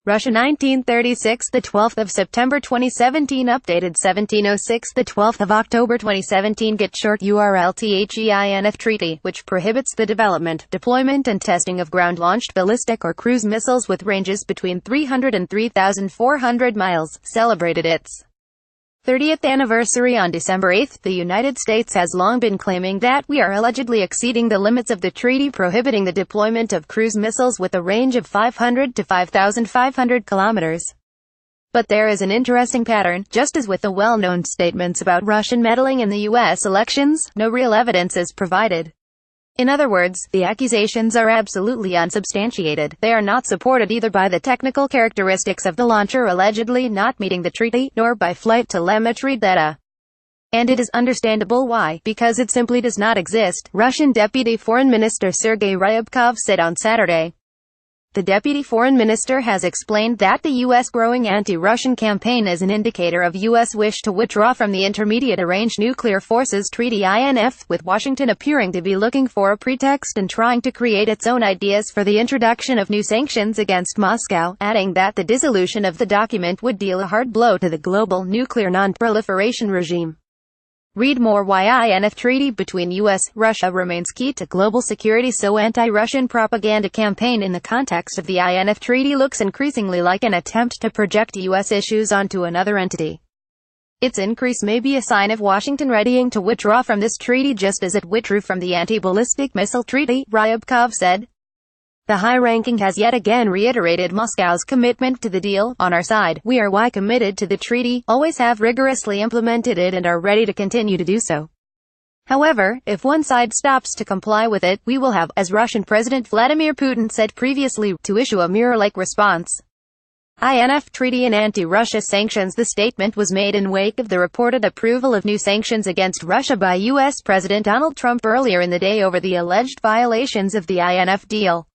Russia 1936 the 12th of September 2017 updated 1706 the 12th of October 2017 get short URLTHE INF treaty, which prohibits the development, deployment and testing of ground-launched ballistic or cruise missiles with ranges between 300 and 3,400 miles, celebrated its 30th anniversary on December 8. The United States has long been claiming that we are allegedly exceeding the limits of the treaty prohibiting the deployment of cruise missiles with a range of 500 to 5,500 kilometers. But there is an interesting pattern. Just as with the well-known statements about Russian meddling in the U.S. elections, no real evidence is provided. In other words, the accusations are absolutely unsubstantiated. They are not supported either by the technical characteristics of the launcher allegedly not meeting the treaty, nor by flight telemetry data. And it is understandable why, because it simply does not exist, Russian Deputy Foreign Minister Sergei Ryabkov said on Saturday. The Deputy Foreign Minister has explained that the U.S. growing anti-Russian campaign is an indicator of U.S. wish to withdraw from the Intermediate Range Nuclear Forces Treaty INF, with Washington appearing to be looking for a pretext and trying to create its own ideas for the introduction of new sanctions against Moscow, adding that the dissolution of the document would deal a hard blow to the global nuclear non-proliferation regime. Read more why INF treaty between U.S. Russia remains key to global security. So anti-Russian propaganda campaign in the context of the INF treaty looks increasingly like an attempt to project U.S. issues onto another entity. Its increase may be a sign of Washington readying to withdraw from this treaty just as it withdrew from the anti-ballistic missile treaty, Ryabkov said. The high-ranking has yet again reiterated Moscow's commitment to the deal. On our side, we are committed to the treaty, always have rigorously implemented it and are ready to continue to do so. However, if one side stops to comply with it, we will have, as Russian President Vladimir Putin said previously, to issue a mirror-like response. INF treaty and anti-Russia sanctions. The statement was made in wake of the reported approval of new sanctions against Russia by U.S. President Donald Trump earlier in the day over the alleged violations of the INF deal.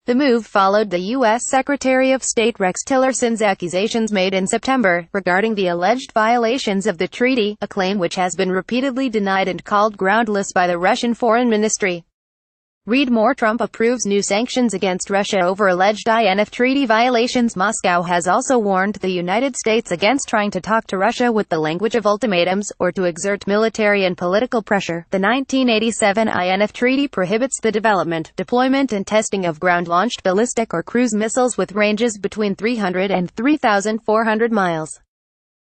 The move followed the U.S. Secretary of State Rex Tillerson's accusations made in September, regarding the alleged violations of the treaty, a claim which has been repeatedly denied and called groundless by the Russian Foreign Ministry. Read more. Trump approves new sanctions against Russia over alleged INF treaty violations. Moscow has also warned the United States against trying to talk to Russia with the language of ultimatums, or to exert military and political pressure. The 1987 INF treaty prohibits the development, deployment and testing of ground-launched ballistic or cruise missiles with ranges between 300 and 3,400 miles.